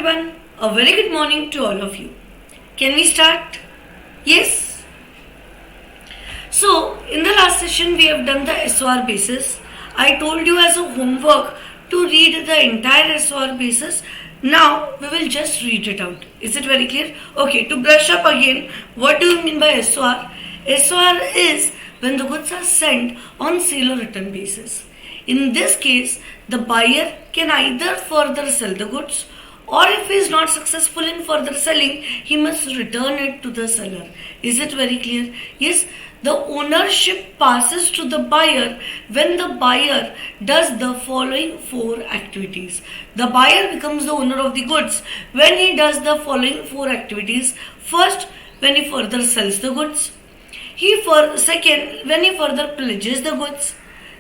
everyone. A very good morning to all of you. Can we start? Yes. So, in the last session, we have done the SOR basis. I told you as a homework to read the entire SOR basis. Now, we will just read it out. Is it very clear? Okay, to brush up again, what do you mean by SOR? SOR is when the goods are sent on sale or return basis. In this case, the buyer can either further sell the goods, or if he is not successful in further selling, he must return it to the seller. Is it very clear? Yes, the ownership passes to the buyer when the buyer does the following four activities. The buyer becomes the owner of the goods when he does the following four activities. First, when he further sells the goods. Second, when he further pledges the goods.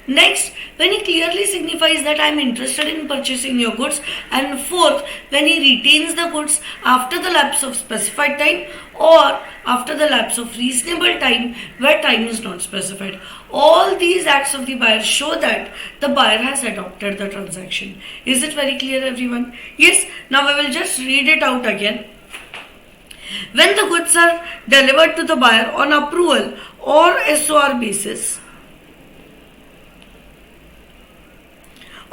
Next, when he clearly signifies that I am interested in purchasing your goods. And fourth, when he retains the goods after the lapse of specified time or after the lapse of reasonable time where time is not specified. All these acts of the buyer show that the buyer has adopted the transaction. Is it very clear, everyone? Yes, now we will just read it out again. When the goods are delivered to the buyer on approval or SOR basis,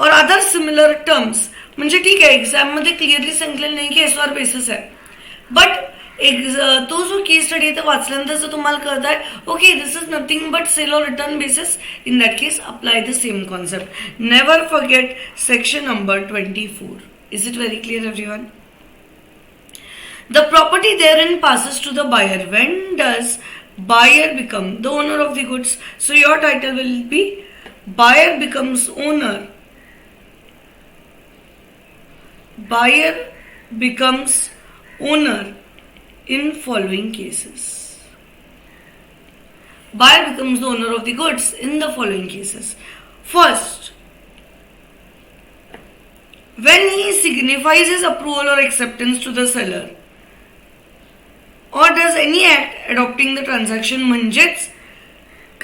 और other similar terms म्हणजे ठीक आहे एक्झाममध्ये clearly सांगितलेलं नाही की SOR basis आहे but तो जो केस स्टडी आहे वाचल्यानंतर जर तुम्हाला कळत आहे okay this is nothing but sale or return basis in that case apply the same concept never forget section number 24 is it very clear everyone The property therein passes to the buyer. When does buyer become the owner of the goods? So your title will be buyer becomes owner. Buyer becomes owner in following cases. Buyer becomes the owner of the goods in the following cases. First, when he signifies his approval or acceptance to the seller or does any act adopting the transaction म्हणजेच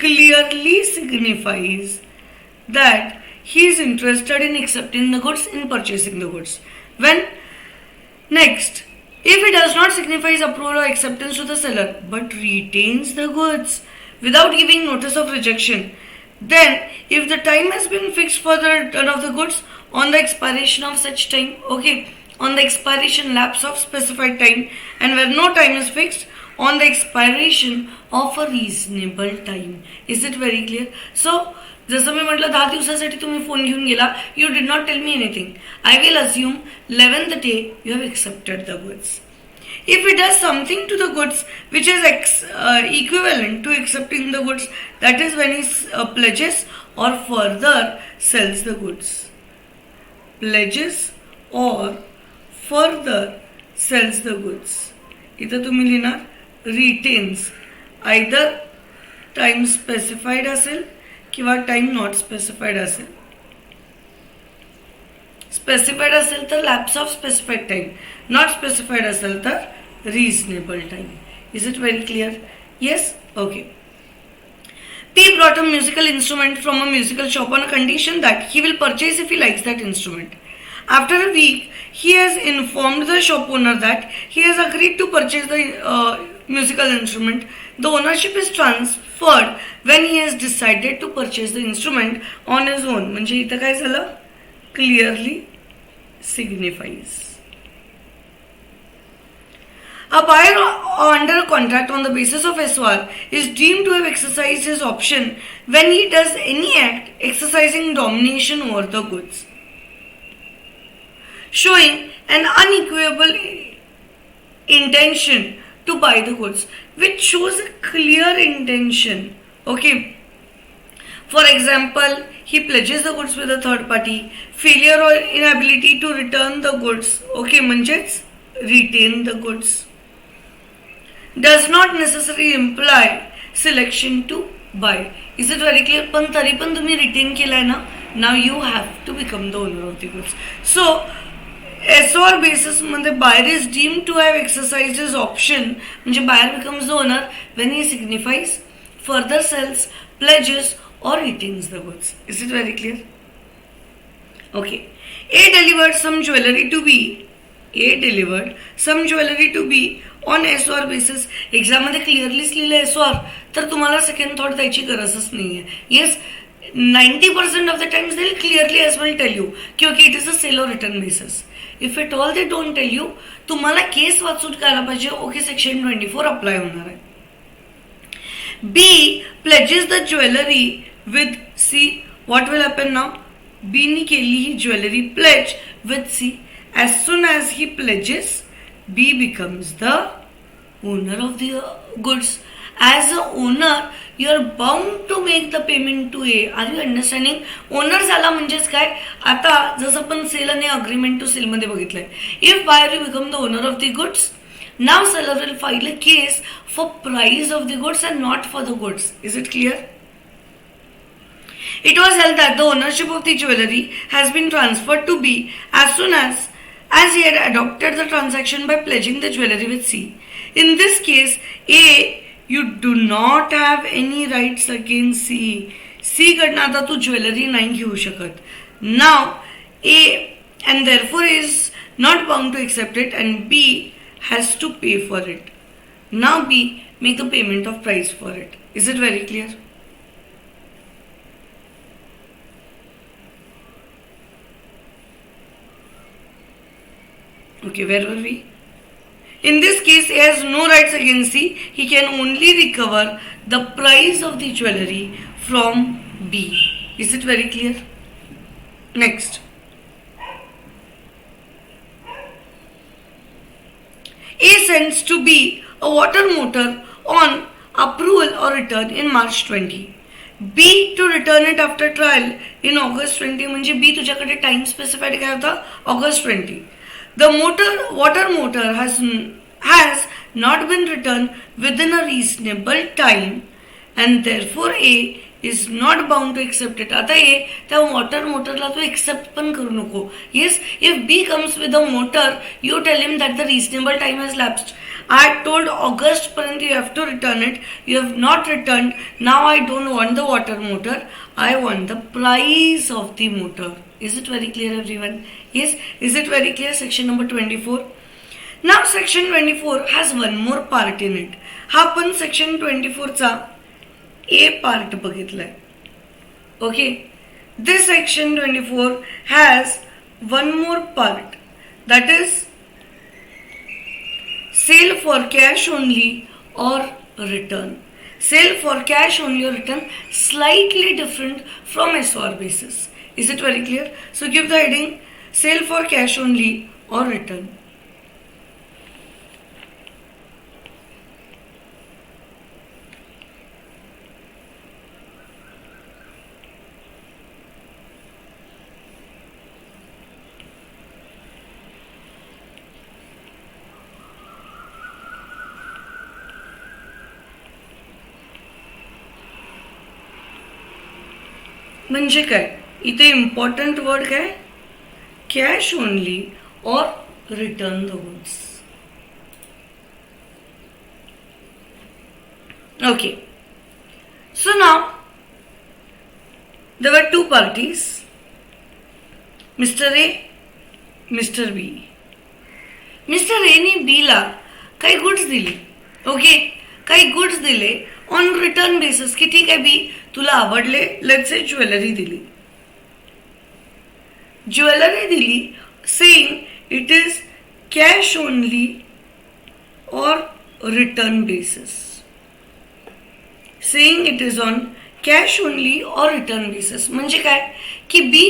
clearly signifies that he is interested in accepting the goods, in purchasing the goods. When next, if he does not signify his approval or acceptance to the seller but retains the goods without giving notice of rejection, then if the time has been fixed for the return of the goods on the expiration of such time, okay, on the expiration lapse of specified time, and where no time is fixed, on the expiration of a reasonable time. Is it very clear? So, जसं मी म्हटलं 10 दिवसासाठी तुम्ही phone घेऊन गेला, you did not tell me anything. I will assume 11th day you have accepted the goods. If he does something to the goods which is equivalent to accepting the goods, that is when he pledges or further sells the goods. Pledges or further sells the goods. इथं तुम्ही लिहिणार retains. Either time specified असेल किंवा time not specified असेल. Specified असेल तर lapse of specified time. Not specified असेल तर reasonable time. Is it very clear? Yes? Okay. P brought a musical instrument from a musical shop on a condition that he will purchase if he likes that instrument. After a week, he has informed the shop owner that he has agreed to purchase the musical instrument. The ownership is transferred when he has decided to purchase the instrument on his own. म्हणजे इथं काय झालं? Clearly signifies. A buyer under a contract on the basis of SOR is deemed to have exercised his option when he does any act exercising domination over the goods, showing an unequivocal intention to buy the goods, which shows a clear intention. Okay. For example, he pledges the goods with a third party, failure or inability to return the goods. Okay, म्हणजेच retain the goods. Does not necessarily imply selection to buy. Is it very clear? पण तरी पण तुम्ही retain केलाय ना, now you have to become the owner of the goods. So, SOR basis मध्ये buyer is deemed to have exercised his option म्हणजे buyer becomes the owner when he signifies, further sells, pledges or retains the goods. Is it very clear? Okay. A delivered some jewelry to B A delivered some jewelry to B on SOR basis. एक्झाममध्ये क्लिअरलीच लिहिलं SOR, तर तुम्हाला second thought द्यायची गरजच नाहीये. Yes, 90% of the times they'll clearly as well tell you की okay it is a sale or return basis. If it all they don't tell you, तुम्हाला case वाचून करायला पाहिजे ओके सेक्शन 24 अप्लाय होणार आहे. B pledges the jewelry with C. What will happen now? B ने केली ही jewellery pledge with C. As soon as he pledges, B becomes the owner of the goods. As a owner, you are bound to make the payment to A. Are you understanding? Owner झाला म्हणजेच काय? आता जसं आपण cell आणि agreement to cell मध्ये बघितलंय. If buyer you become the owner of the goods, now seller will file a case for price of the goods and not for the goods. Is it clear? It was held that the ownership of the jewelry has been transferred to B as soon as he had adopted the transaction by pledging the jewelry with C. In this case, A, you do not have any rights against C. C कडनं आता तू jewellery नाही घेऊ शकत. Now A and therefore is not bound to accept it and B has to pay for it. Now B make the payment of price for it. Is it very clear? Okay, where were we? In this case, A has no rights against C. He can only recover the price of the jewelry from B. Is it very clear? Next. A sends to B a water motor on approval or return in March 20. B to return it after trial in August 20. म्हणजे B तुझ्याकडे time specified काय होता? August 20. The water motor has not been returned within a reasonable time and therefore A is not bound to accept it. आता A त्या water मोटरला तू accept पण करू नको. Yes, if B comes with a motor, you tell him that the reasonable time has lapsed. I told August पर्यंत you have to return it. You have not returned. Now I don't want the water motor. I want the price of the motor. Is it very clear, everyone? Yes, is it very clear? Section number 24. Now section 24 has one more part in it. हा पण section 24 चा A part बघितलाय. Okay, this section 24 has one more part, that is sale for cash only or return. Sale for cash only or return, slightly different from SOR basis. Is it very clear? So give the heading sale for cash only or return. म्हणजे काय? इथे important word काय? Cash only or return the goods. Okay, so now there were two parties, Mr. A, Mr. B. Mr. A ने B ला काही goods दिले. Okay, काही goods दिले on return basis की ठीक आहे बी तुला आवडले, लेट्स से ज्वेलरी दिली. ज्वेलरी दिली saying it is cash only or return basis. Saying it is on cash only or return basis म्हणजे काय की बी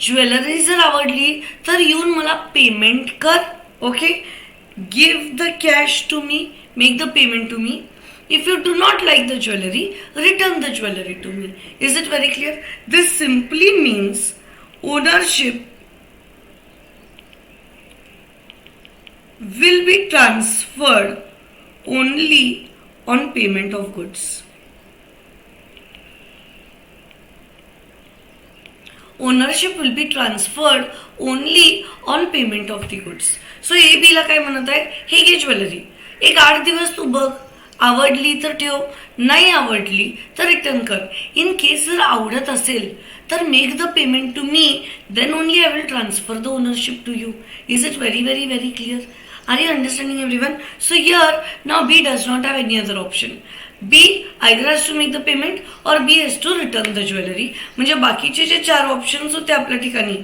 ज्वेलरी जर आवडली तर येऊन मला पेमेंट कर. Okay, give the cash to me, make the payment to me. If you do not like the jewelry, return the jewelry to me. Is it very clear? This simply means ownership will be transferred only on payment of goods. Ownership will be transferred only on payment of the goods. So A B ला काय म्हणत आहे, हे घे jewellery, एक 8 दिवस तू बघ, आवडली तर ठेव, नाही आवडली तर रिटर्न कर. इन केस जर आवडत असेल तर make the payment to me, then only I will transfer the ownership to you. Is it very very very clear? Are you understanding everyone? So here now B does not have any other option. B either has to make the payment or B has to return the jewelry. म्हणजे बाकीचे जे 4 options होते आपल्या ठिकाणी,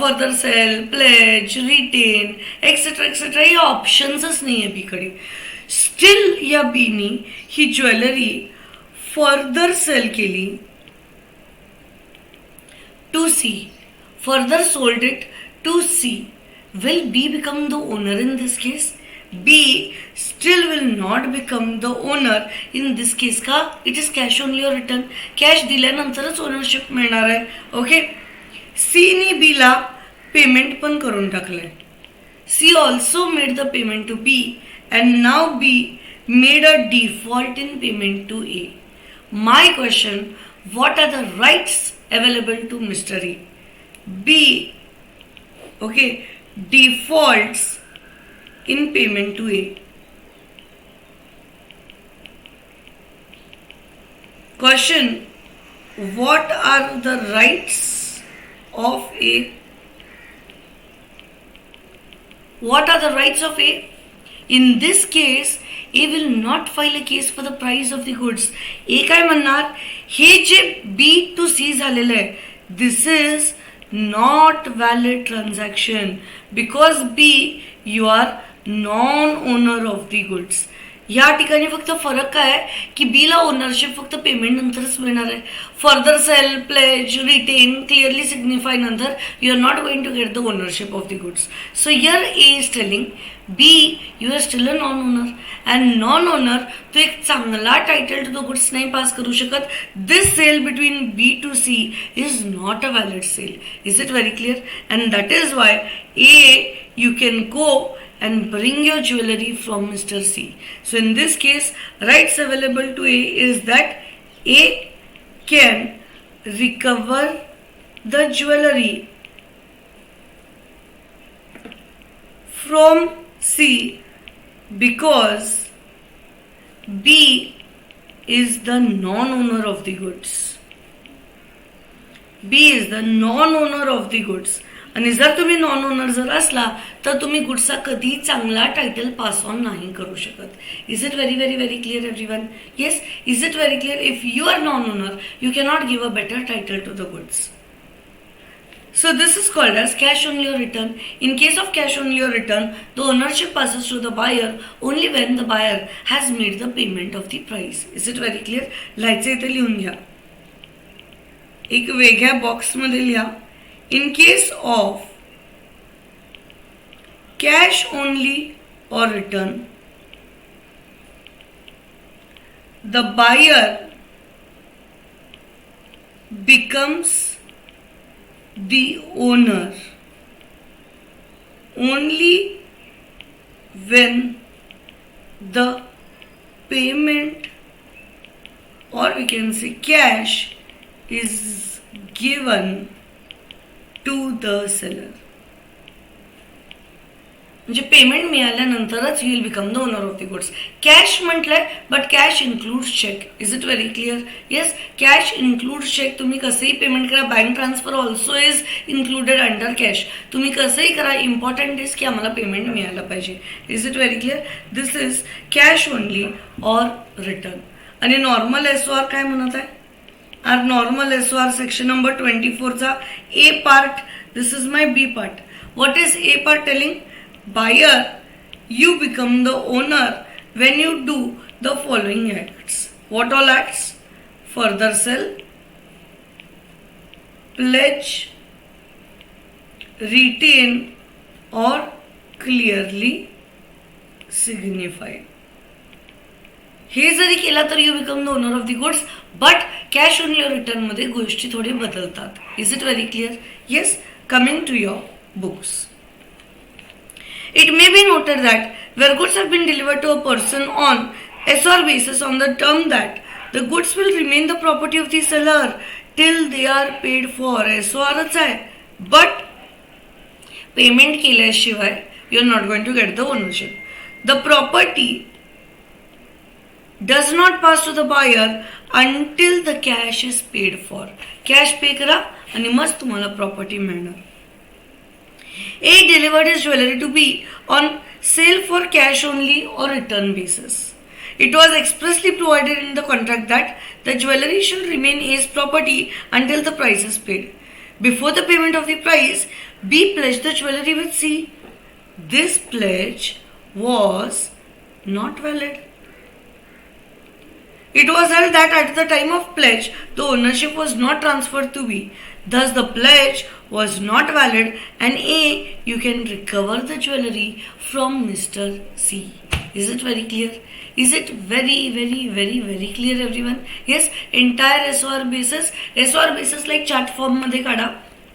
further sale, pledge, retain etcetera etcetera, हे ऑप्शन्सच नाही आहे बीकडे. स्टील या बीनी ही ज्वेलरी फर्दर सेल केली to C, further sold it to C. Will B become the owner in this case? B still will not become the owner in this case. का? It is cash only or return. Cash दिल्यानंतरच ownership मिळणार आहे. Okay. C ने B ला payment पण करून टाकलंय. C also made the payment to B and now B made a default in payment to A. My question, what are the rights available to Mr. A? B, okay, defaults in payment to A. Question, what are the rights of A? What are the rights of A? In this case, A will not file a case for the price of the goods. A काय म्हणणार, हे जे B to C झालेलं आहे, this is not valid transaction because B, you are non-owner of the goods. या ठिकाणी फक्त फरक काय आहे की बी ला ओनरशिप फक्त पेमेंट नंतरच मिळणार आहे. Further sale, pledge, retain clearly signify नंतर you are not going to get the ownership of the goods. So here A is telling B you are still a non owner and non owner तो एक चांगला title to the goods नाही पास करू शकत. This sale between B to C is not a valid sale. Is it very clear? And that is why A you can go and bring your jewelry from Mr. C. So in this case, rights available to A is that A can recover the jewelry from C because B is the non-owner of the goods. B is the non-owner of the goods. आणि जर तुम्ही non owner जर असला तर तुम्ही गुड्सचा कधी चांगला title pass on नाही करू शकत. Is it very very very clear everyone? Yes, is it very clear? If you are non owner you cannot give a better title to the goods. So this is called as cash only or return. In case of cash only or return, the ownership passes to the buyer only when the buyer has made the payment of the price. Is it very clear? लायचं इथे लिहून घ्या, एक वेगळ्या बॉक्समध्ये लिहा. In case of cash only or return, the buyer becomes the owner only when the payment, or we can say cash, is given to the seller. म्हणजे payment मिळाल्यानंतरच you will become the owner of the goods. Cash म्हटलंय but cash includes cheque. Is it very clear? Yes, cash includes cheque. तुम्ही कसंही payment करा, bank transfer also is included under cash. तुम्ही कसंही करा, important is की आम्हाला payment मिळायला पाहिजे. Is it very clear? This is cash only or return. आणि नॉर्मल एसओआर काय म्हणत आहे? Our normal SOR section number 24 चा A part, this is my B part. What is A part telling? Buyer, you become the owner when you do the following acts. What all acts? Further sell, pledge, retain or clearly signify. हे जरी केला तर you become the owner of the goods, but cash only return मध्ये गोष्टी थोडी बदलतात. Is it very clear? Yes. Coming to your books, it may be noted that where goods have been delivered to a person on SR basis on the term that the goods will remain the property of the seller till they are paid for. एसओआरच आहे, but payment केल्याशिवाय you are not going to get the ownership. The property does not pass to the buyer until the cash is paid for. Cash pay करा आणि मग तुम्हाला property मिळणार. A delivered his jewelry to B on sale for cash only or return basis. It was expressly provided in the contract that the jewelry shall remain A's property until the price is paid. Before the payment of the price, B pledged the jewelry with C. This pledge was not valid. It was held that at the time of pledge, the ownership was not transferred to B. Thus, the pledge was not valid, and A, you can recover the jewelry from Mr. C. Is it very clear? Is it very clear, everyone? Yes, entire SOR basis like chart form मध्ये काढा.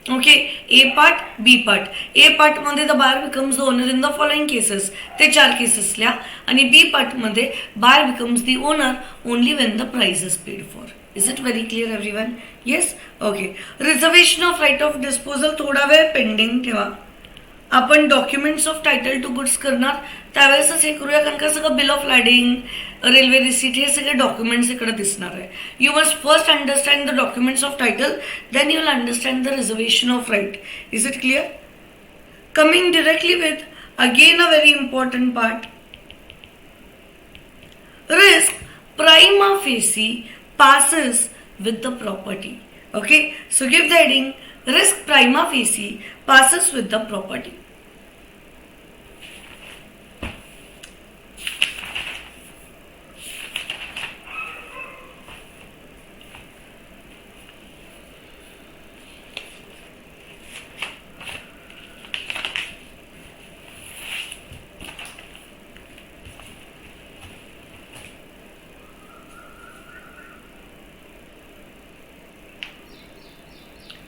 Okay, A part, B part. A part मध्ये the buyer becomes the owner in the following cases. ते 4 cases लिहा. आणि B part मध्ये buyer becomes the owner only when the price is paid for. Is it very clear, everyone? Yes? Okay. Reservation of right of disposal थोडा वेळ pending ठेवा. आपण documents of title to goods करणार त्यावेळेसच हे करूया, कारण का सगळं bill of lading, railway receipt हे सगळे डॉक्युमेंट्स इकडे दिसणार आहे. You must first understand the documents of title, then you will understand the reservation of right. Is it clear? Coming directly with again a very important part, risk prima facie passes with the property. Okay, so give the heading risk prima facie passes with the property.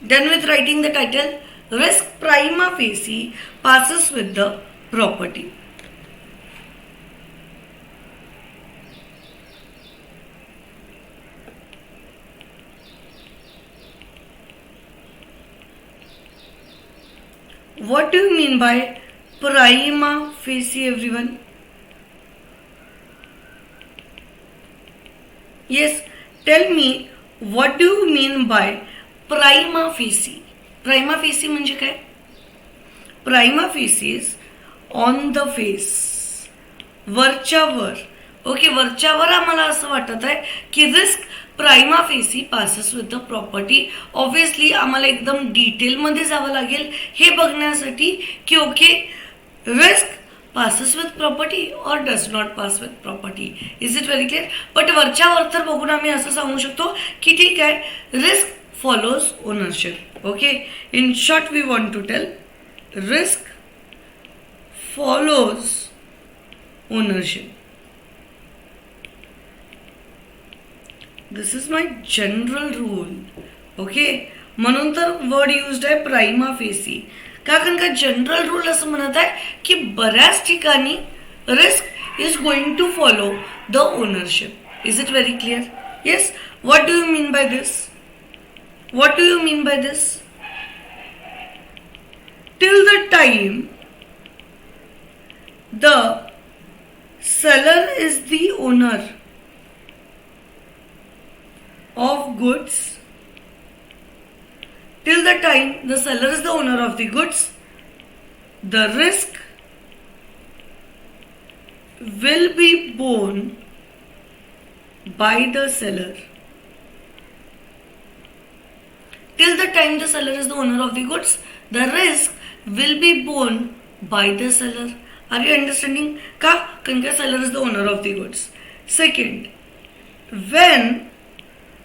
Done with writing the title, risk prima facie passes with the property. What do you mean by prima facie, everyone? Yes, tell me, what do you mean by prima facie? Prima facie म्हणजे काय? Prima फेसीज on the face, वरच्या वर. Okay, वरच्या वर आम्हाला असं वाटत आहे की risk prima facie passes with the property. Obviously आम्हाला एकदम डिटेलमध्ये जावं लागेल हे बघण्यासाठी की okay, risk passes with property or does not pass with property. Is it very clear? But वरच्या वर तर बघून आम्ही असं सांगू शकतो की ठीक आहे, risk follows ownership. Okay, in short we want to tell risk follows ownership. This is my general rule. Okay, म्हणून तर वर्ड युज्ड आहे प्राइमा फेसी. का? कारण का जनरल रूल असं म्हणत आहे की बऱ्याच ठिकाणी risk is going to follow the ownership. Is it very clear? Yes. What do you mean by this? What do you mean by this? Till the time the seller is the owner of goods, till the time the seller is the owner of the goods, the risk will be borne by the seller. Till the time the seller is the owner of the goods, the risk will be borne by the seller. Are you understanding? Ka? Because seller is the owner of the goods. Second, when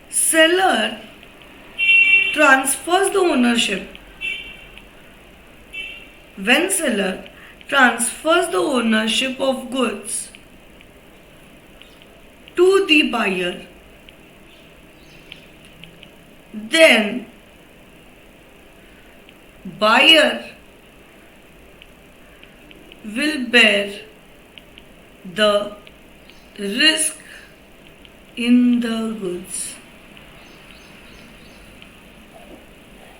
seller transfers the ownership, when seller transfers the ownership of goods to the buyer, then buyer will bear the risk in the goods.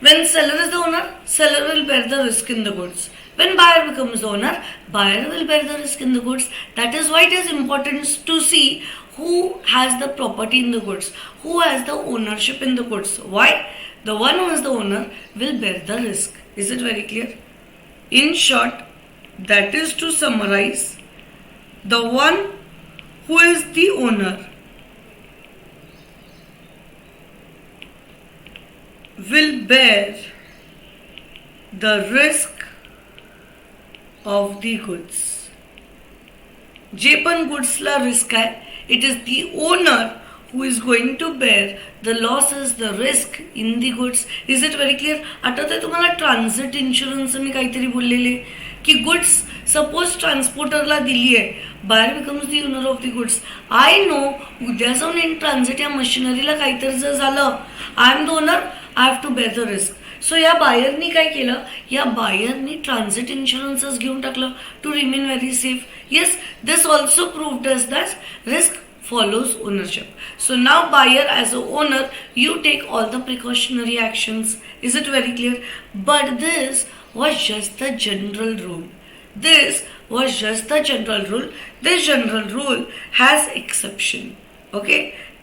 When seller is the owner, seller will bear the risk in the goods. When buyer becomes the owner, buyer will bear the risk in the goods. That is why it is important to see who has the property in the goods, who has the ownership in the goods. Why? The one who is the owner will bear the risk. Is it very clear? In short, that is to summarize, the one who is the owner will bear the risk of the goods. जे पण गुड्सला risk आहे, it is the owner who is going to bear the losses, the risk in the goods. Is it very clear? आठवतंय तुम्हाला transit insurance मी काहीतरी बोललेले की goods suppose ट्रान्सपोर्टरला दिली आहे, buyer becomes the owner of the goods. I know उद्या जाऊन इन ट्रान्झिट या मशिनरीला काहीतरी जर झालं, I am the owner, I have to bear the risk. So या बायरनी काय केलं, या बायरनी ट्रान्झिट इन्शुरन्सच घेऊन टाकलं to remain very safe. Yes, this also proved us that risk follows ownership. So now buyer as a owner, you take all the precautionary actions. Is it very clear? But this was just the general rule. This was just the general rule. This general rule has exception. Okay?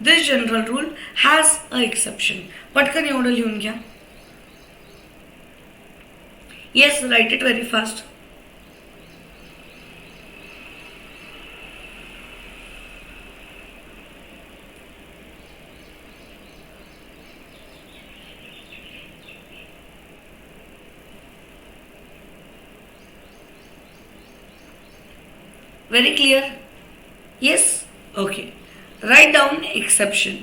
This general rule has a exception. पटकन एवढं लिहून घ्या. Yes, write it very fast. Very clear? Yes? Okay. Write down exception.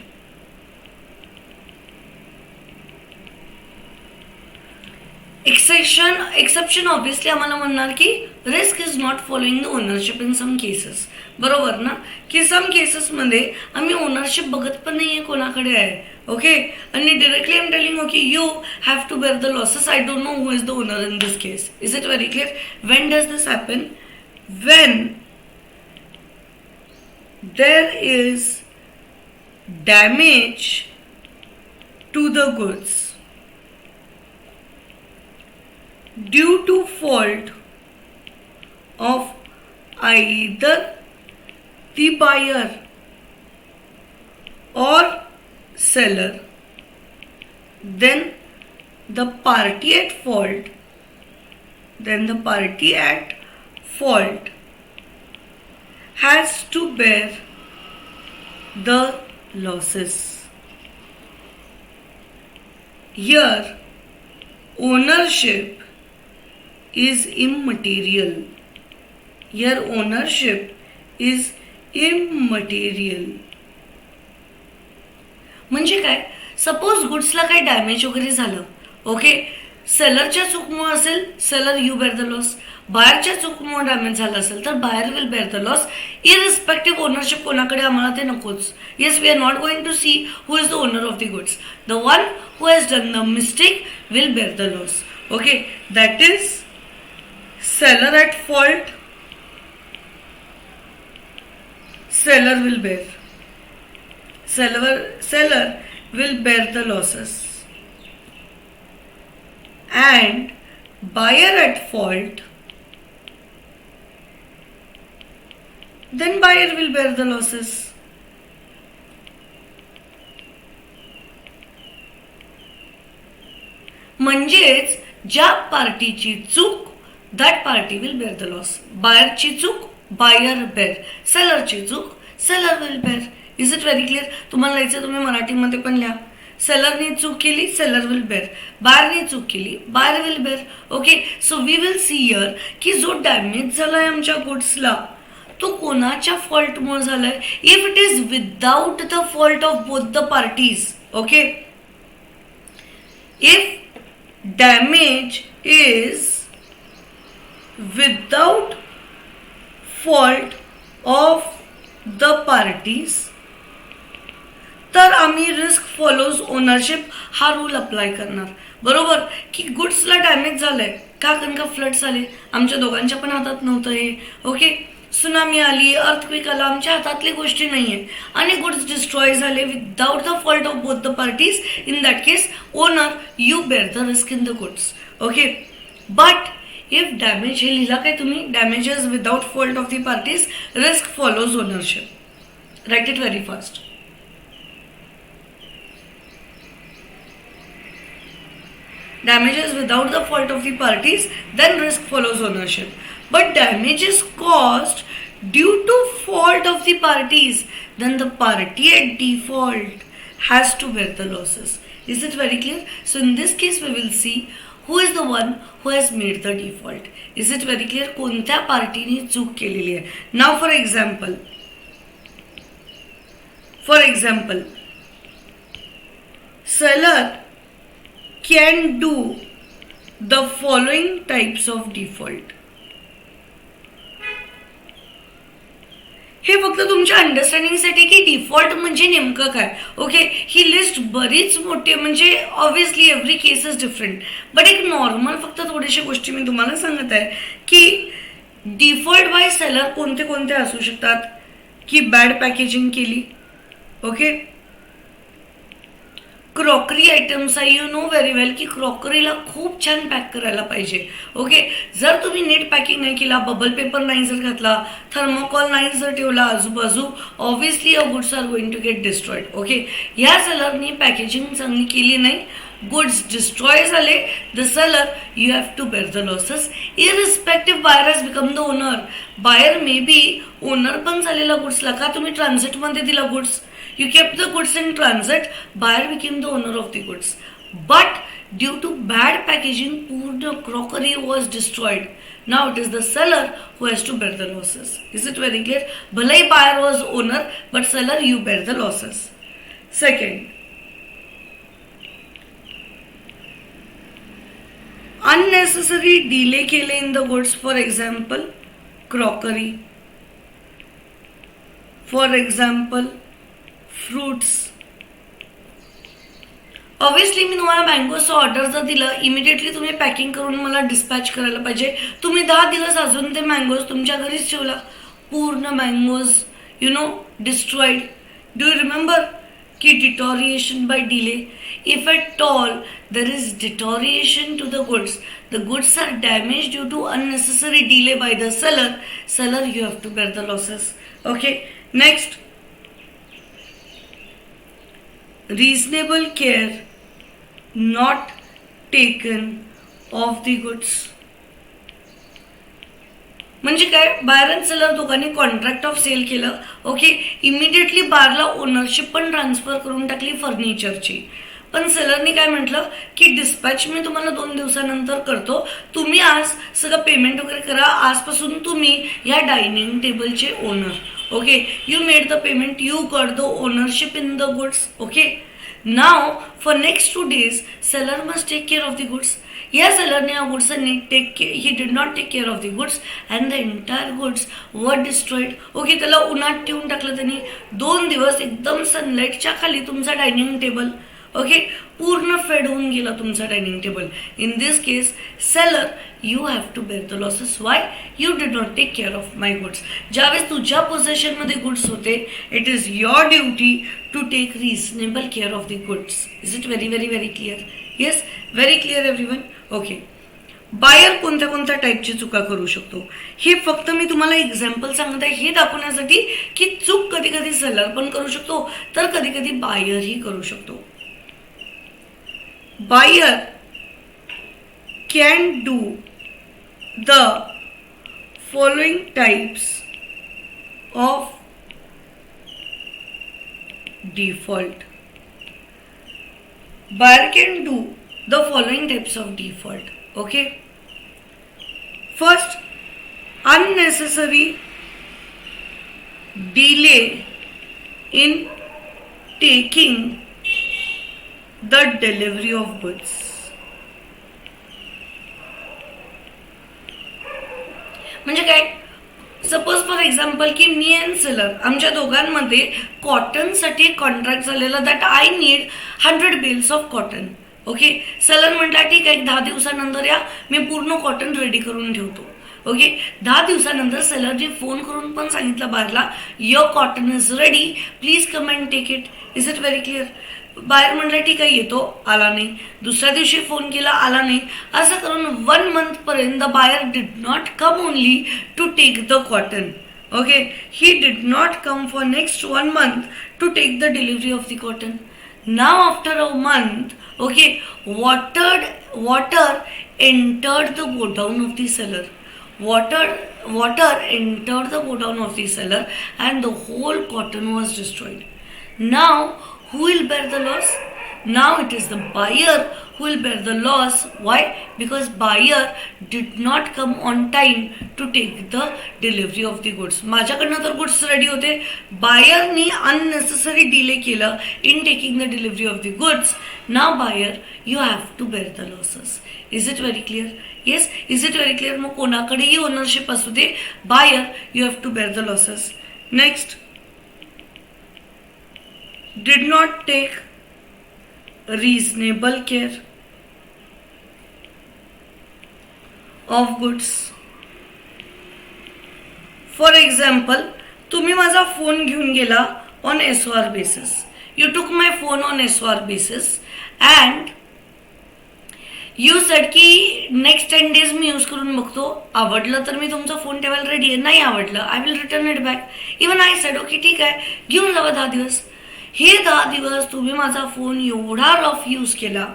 Exception obviously आम्हाला म्हणणार की risk is not following the ownership in some cases. बरोबर ना, की सम केसेस मध्ये आम्ही ओनरशिप बघत पण नाहीये कोणाकडे आहे. ओके, आणि directly I am telling okay you have to bear the losses. I don't know who is the owner in this case. Is it very clear? When does this happen? When there is damage to the goods due to fault of either the buyer or seller, then the party at fault has to bear the losses. Here, ownership is immaterial. Here, ownership is immaterial. म्हणजे काय, suppose गुड्सला काही damage वगैरे झालं, okay, सेलरच्या चुकीमुळे असेल, seller you bear the loss. बायरच्या चुकीमुळे डॅमेज झालं असेल तर buyer will bear the loss. Irrespective ownership कोणाकडे, आम्हाला ते नकोच. Yes, we are not going to see who is the owner of the goods. The one who has done the mistake will bear the loss. Okay, that is seller at fault, seller will bear the losses, and buyer at fault, then buyer will bear the losses. म्हणजेच ज्या पार्टीची चूक, that party will bear the loss. बायरची चूक, buyer bear. सेलरची चूक, seller will bear. Is it very clear? तुम्हाला लिहायचं, तुम्ही मराठीमध्ये पण लिहा. सेलरने चूक केली, सेलर विल बेअर. बायरने चूक केली, buyer will bear. Okay, so we will see here की जो डॅमेज झालाय आमच्या गुड्सला तो कोणाच्या फॉल्टमुळे झालाय. If it is without the fault of both the parties, okay, if damage is without fault of the parties, तर आम्ही रिस्क फॉलोज ओनरशिप हा रूल अप्लाय करणार. बरोबर, की गुड्सला डॅमेज झालंय का, कारण का फ्लड्स आले, आमच्या दोघांच्या पण हातात नव्हतं हे. ओके, सुनामी आली, अर्थक्वेक आला, आमच्या हातातली गोष्टी नाहीये, आणि गुड्स डिस्ट्रॉय झाले without the fault of both the parties. In that case owner you bear the risk in the goods. Okay, but if damage, हे लिहिला काय तुम्ही, damages without fault of the parties, risk follows ownership. Write it very fast. Damages without the fault of the parties, then risk follows ownership. But damages caused due to fault of the parties, then the party at default has to bear the losses. Is it very clear? So in this case we will see who is the one who has made the default. Is it very clear? कोणत्या पार्टीने चूक केलेली आहे. Now for example, seller can do the following types of default. हे फक्त तुमच्या अंडरस्टँडिंगसाठी की default म्हणजे नेमकं काय. ओके, ही लिस्ट बरीच मोठी आहे, म्हणजे obviously every case is different, but एक नॉर्मल फक्त थोडीशी गोष्टी मी तुम्हाला सांगत आहे की डिफॉल्ट बाय सेलर कोणते कोणते असू शकतात. की बॅड पॅकेजिंग केली. ओके, क्रॉकरी आयटम्स आहे. यू नो व्हेरी वेल की क्रॉकरीला खूप छान पॅक करायला पाहिजे. ओके, जर तुम्ही नीट पॅकिंग नाही केला, बबल पेपर नाही जर घातला, थर्मोकॉल नाही जर ठेवला आजूबाजू, obviously your goods are going to get destroyed. Okay, या सेलरनी पॅकेजिंग चांगली केली नाही, गुड्स डिस्ट्रॉय झाले, the seller you have to bear the losses. Irrespective buyer has become the owner. Buyer may be owner पण झालेला गुड्सला, का तुम्ही ट्रान्झिटमध्ये दिला goods, you kept the goods in transit, buyer became the owner of the goods, but due to bad packaging pure crockery was destroyed. Now it is the seller who has to bear the losses. Is it very clear? Bhalai buyer was owner, but seller you bear the losses. Second, unnecessary delay kele in the goods. For example, crockery. For example, fruits. Obviously मी तुम्हाला मँगोचं order जर दिलं, immediately तुम्ही packing करून मला dispatch करायला पाहिजे. तुम्ही 10 दिवस अजून ते मँगोज तुमच्या घरीच ठेवला, पूर्ण mangoes you know destroyed. Do you remember की deterioration by delay. If at all there is deterioration to the goods are damaged due to unnecessary delay by the seller you have to bear the losses. Okay, next, reasonable care not taken of the goods. म्हणजे काय, buyer and seller दोघांनी contract of cell केलं. Okay, immediately बायरला ownership पण transfer करून टाकली फर्निचरची, पण सेलरनी काय म्हटलं की डिस्पॅच मी तुम्हाला 2 दिवसानंतर करतो, तुम्ही आज सगळं पेमेंट वगैरे करा, आजपासून तुम्ही या डायनिंग टेबलचे owner. Okay, you made the payment, you got the ownership in the goods. Okay, now for next 2 days seller must take care of the goods. Yeah, seller ne goods he did not take care of the goods and the entire goods were destroyed. Okay, त्याला उन्हात ठेवून टाकलं त्यांनी 2 दिवस एकदम सनलाईटच्या खाली तुमचा डायनिंग टेबल. ओके, पूर्ण फेड होऊन गेला तुमचा dining table. In this case seller you have to bear the losses. Why? You did not take care of my goods. ज्यावेळेस तुझ्या पोझेशनमध्ये गुड्स होते, it is your duty to take reasonable care of the goods. Is it very very very clear? Yes, very clear everyone. Okay, buyer कोणत्या कोणत्या टाईपची चुका करू शकतो हे फक्त मी तुम्हाला एक्झाम्पल सांगत आहे, हे दाखवण्यासाठी की चूक कधी कधी सेलर पण करू शकतो, तर कधी कधी बायरही करू शकतो. Buyer can do the following types of default. Buyer can do the following types of default. Okay. First, unnecessary delay in taking the delivery of goods. म्हणजे काय, सपोज फॉर एक्झाम्पल की मी अँड सेलर आमच्या दोघांमध्ये कॉटनसाठी contract झालेला, that I need 100 bales of cotton. Okay, seller म्हटला ठीक आहे 10 दिवसानंतर या, मी पूर्ण कॉटन रेडी करून ठेवतो. ओके, 10 दिवसानंतर सेलरने फोन करून पण सांगितलं बायरला, your cotton is ready, please come and take it. Is it very clear? Buyer म्हटलं ठीक आहे येतो, आला नाही. दुसऱ्या दिवशी फोन केला, आला नाही. असं करून 1 मंथ पर्यंत the buyer did not come only to take the cotton. Okay, he did not come for next 1 month to take the delivery of the cotton. Now after a month, okay, water entered the godown of the seller. Water entered the godown of the seller, and the whole cotton was destroyed. Now who will bear the loss? Now it is the buyer who will bear the loss. Why? Because buyer did not come on time to take the delivery of the goods. माझ्याकडनं तर goods ready होते, बायरनी unnecessary delay केलं in taking the delivery of the goods. Now buyer, you have to bear the losses. Is it very clear? Yes, is it very clear? मग कोणाकडेही ownership असू दे, buyer, you have to bear the losses. Next, did not take reasonable care of goods. For example, तुम्ही माझा phone घेऊन गेला on SOR basis. You took my phone on SOR basis and you said की next 10 days मी use करून बघतो, आवडलं तर मी तुमचा फोन ठेवायला रेडी आहे, नाही आवडलं I will return it back. Even I said okay ठीक आहे, घेऊन जावा 10 दिवस. हे 10 दिवस तुम्ही माझा फोन एवढा रफ यूज केला,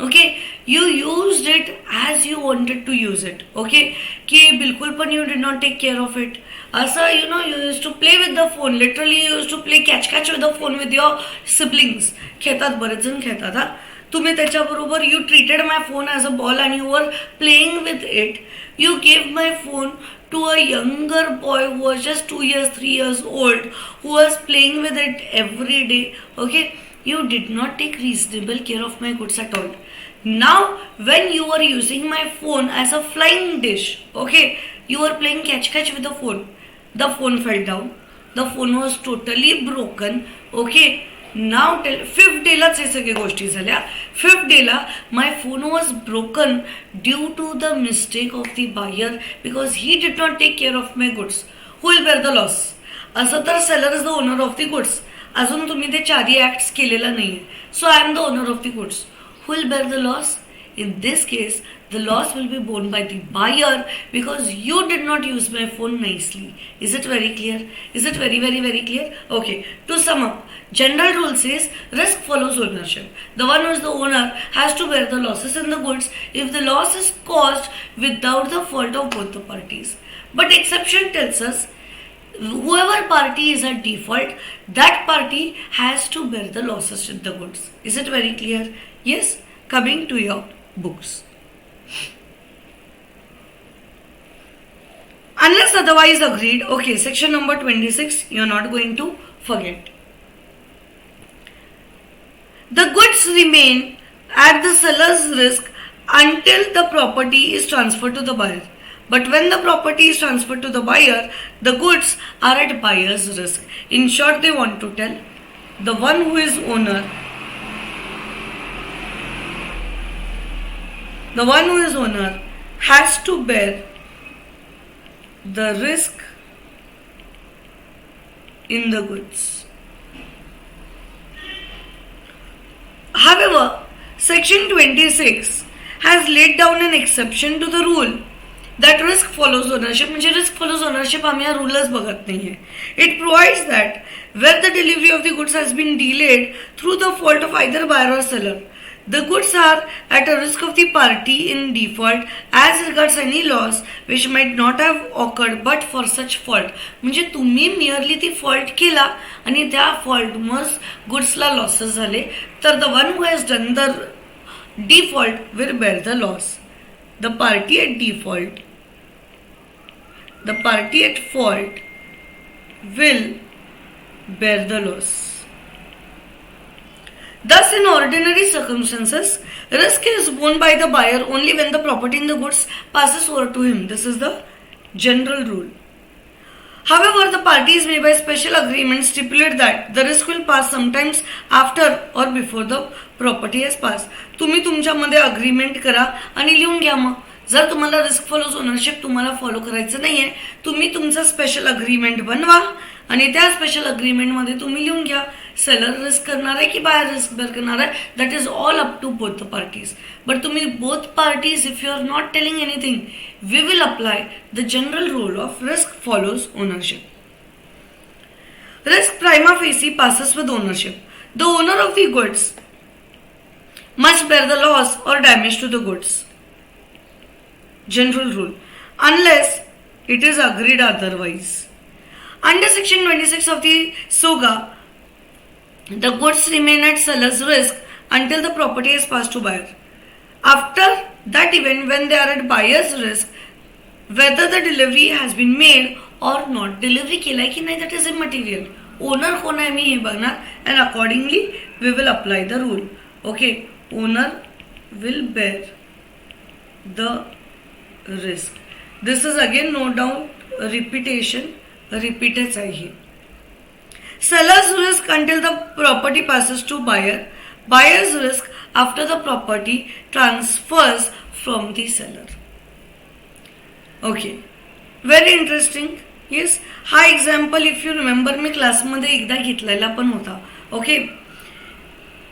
okay, you used it as you wanted to use it, okay, की बिलकुल पण you did not take care of it. असं you use to play with the phone, literally you use to play catch with the phone with your siblings. खेळतात, बरेच जण खेळतात. हा, तुम्ही त्याच्याबरोबर you treated my phone as a ball and you were playing with it. You gave my phone to a younger boy who was just 2 years, 3 years old, who was playing with it every day. Okay, you did not take reasonable care of my goods at all. Now, when you were using my phone as a flying dish, okay, you were playing catch with the phone. The phone fell down. The phone was totally broken. Okay. Now tell, 5th day लाच हे सगळे गोष्टी झाल्या. 5th day La my phone was broken due to the mistake of the buyer because he did not take care of my goods. Who will bear the loss? असं तर seller is the owner of the goods. अजून तुम्ही ते 4 acts केलेला नाहीये. So I am the owner of the goods. Who will bear the loss? In this case, the loss will be borne by the buyer because you did not use my phone nicely. Is it very clear? Is it very clear? Okay, to sum up, general rule says risk follows ownership. The one who is the owner has to bear the losses in the goods if the loss is caused without the fault of both the parties. But exception tells us whoever party is at default, that party has to bear the losses with the goods. Is it very clear? Yes, coming to your books. Unless otherwise agreed, okay, section number 26, you're not going to forget. The goods remain at the seller's risk until the property is transferred to the buyer. But when the property is transferred to the buyer, the goods are at buyer's risk. In short, they want to tell the one who is owner, has to bear the risk in the goods. However, section 26 has laid down an exception to the rule that risk follows ownership. म्हणजे risk follows ownership आम्ही हा रूलच बघत नाहीये. It provides that where the delivery of the goods has been delayed through the fault of either buyer or seller, the goods are at a risk of the party in default as regards any loss which might not have occurred but for such fault. म्हणजे तुम्ही merely ती fault केला आणि त्या fault मग गुड्सला losses झाले, तर the one who has done the default will bear the loss. The party at fault will bear the loss. Thus, in ordinary circumstances, risk is borne by the buyer only when the property in the goods passes over to him. This is the general rule. However, the parties may by special agreement stipulate that the risk will pass sometimes after or before the property has passed. तुम्ही तुमच्यामध्ये agreement करा आणि लिहून घ्या. मग जर तुम्हाला risk follows ownership तुम्हाला follow करायचं नाहीये, तुम्ही तुमचं स्पेशल अग्रीमेंट बनवा आणि त्या स्पेशल अग्रीमेंटमध्ये तुम्ही लिहून घ्या सेलर रिस्क करणार आहे की बायर रिस्क बेअर करणार आहे, that is all up to both the parties. But तुम्ही both parties, if you are not telling anything, we will apply the general rule of risk follows ownership. Risk prima facie passes with ownership. The owner of the goods must bear the loss or damage to the goods. General rule. Unless it is agreed otherwise. Under section 26 of the SOGA, the goods remain at seller's risk until the property is passed to buyer. After that event, when they are at buyer's risk, whether the delivery has been made और not, delivery केलाय की नाही, that is immaterial. Owner कोण आहे मी हे बघणार and accordingly we will apply the rule. Okay, owner will bear the risk. This is again no doubt repetition, रिपीटच आहे हे. Sellers risk until the property passes to buyer. Buyers risk after the property transfers from the seller. Okay, very interesting. Yes, हा example if you remember मी क्लासमध्ये एकदा घेतलेला पण होता. ओके,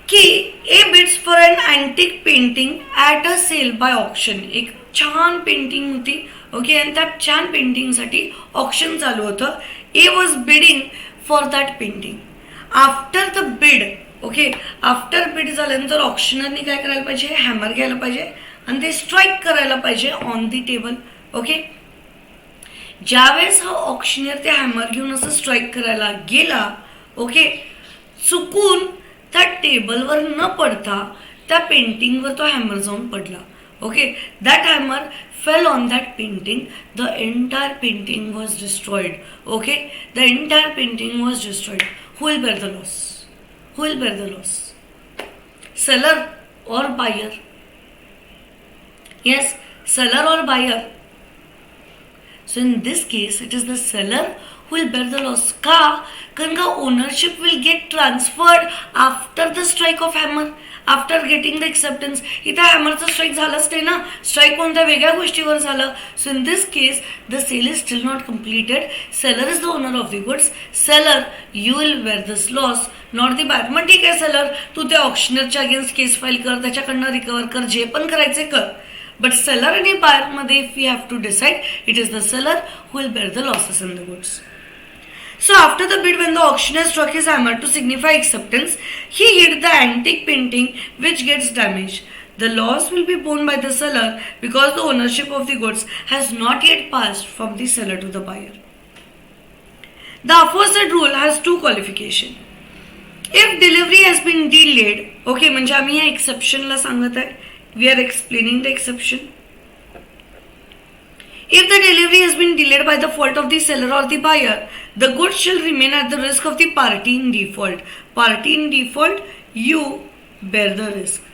की A bids for an antique painting at a sale by option. एक छान पेंटिंग होती. ओके, आणि त्या छान पेंटिंगसाठी ऑप्शन चालू होतं. ए was bidding for that painting. After the bid, okay, after bid झाल्यानंतर ऑप्शनरनी काय करायला पाहिजे, हॅमर घ्यायला पाहिजे आणि ते स्ट्राईक करायला पाहिजे ऑन दी टेबल. ओके, ज्यावेळेस हा ऑक्शनर ते हॅमर घेऊन असं स्ट्राईक करायला गेला, ओके, चुकून त्या टेबलवर न पडता त्या पेंटिंगवर तो हॅमर जाऊन पडला. Okay, that hammer fell on that painting. The entire painting was destroyed. Okay, the entire painting was destroyed. Who will bear the loss? Who will bear the loss? Seller or buyer? Yes, seller or buyer. So in this case, it is the seller who will bear the loss. का? कारण का ownership will get transferred after the strike of hammer, after getting the acceptance. इथे हॅमरचा strike झालाच नाही ना, strike कोणत्या वेगळ्या गोष्टीवर झालं. So in this case the sale is still not completed. Seller is the owner of the goods. Seller, you will bear this loss, not the buyer. मग ठीक आहे सेलर, तू त्या ऑक्शनरच्या अगेन्स्ट केस फाईल कर, त्याच्याकडनं रिकवर कर, जे पण करायचे कर. But seller and buyer मध्ये if we have to decide, it is the seller who will bear the losses in the goods. So after the bid, when the auctioneer struck his hammer to signify acceptance, he hit the antique painting which gets damaged. The loss will be borne by the seller because the ownership of the goods has not yet passed from the seller to the buyer. The aforesaid rule has two qualifications. If delivery has been delayed, okay, म्हणजे आम्ही या एक्सेप्शनला सांगत आहे. We are explaining the exception. If the delivery has been delayed by the fault of the seller or the buyer, the goods shall remain at the risk of the party in default. Party in default, you bear the risk.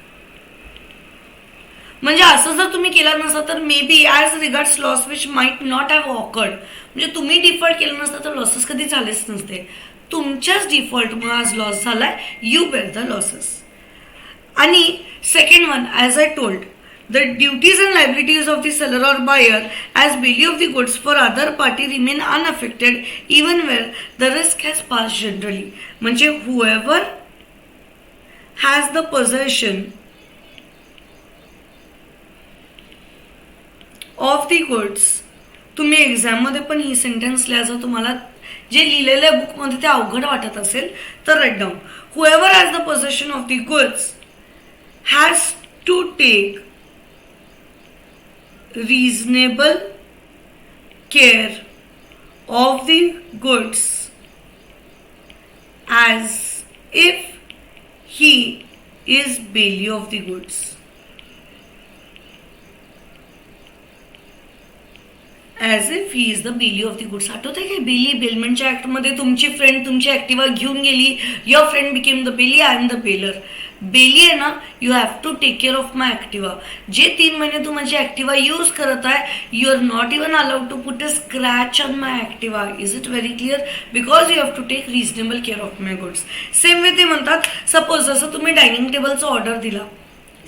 म्हणजे असं जर तुम्ही केलं नसतं तर may be as regards loss which might not have awkward, म्हणजे तुम्ही default केलं नसतं तर लॉसेस कधी झालेच नसते. तुमच्याच डिफॉल्टमुळे आज लॉस झालाय. You bear the losses. आणि second one, as I told, the duties and liabilities of the seller or buyer as bailey of the goods for other party remain unaffected even where the risk has passed generally. म्हणजे whoever has the possession of the goods, तुम्ही एक्झाममध्ये पण ही sentence लिहायचं, तुम्हाला जे लिहिलेलं आहे बुकमध्ये ते अवघड वाटत असेल तर write down. whoever has the possession of the goods has to take reasonable care of the goods as if he is bailey of the goods. As if he is the belly of the goods. आठवतंय काय बेली? बेलमेंटच्या ॲक्टमध्ये तुमची friend तुमची Activa घेऊन गेली, your friend became the bailee, I am the bailor. Bailee आहे ना, you have to take care of my Activa. जे 3 महिने तू माझी ॲक्टिवा यूज करत आहे, you are not even allowed to put a scratch on my Activa. Is it very clear? Because you have to take reasonable care of my goods. Same way ते म्हणतात, suppose जसं तुम्ही dining टेबलचा order दिला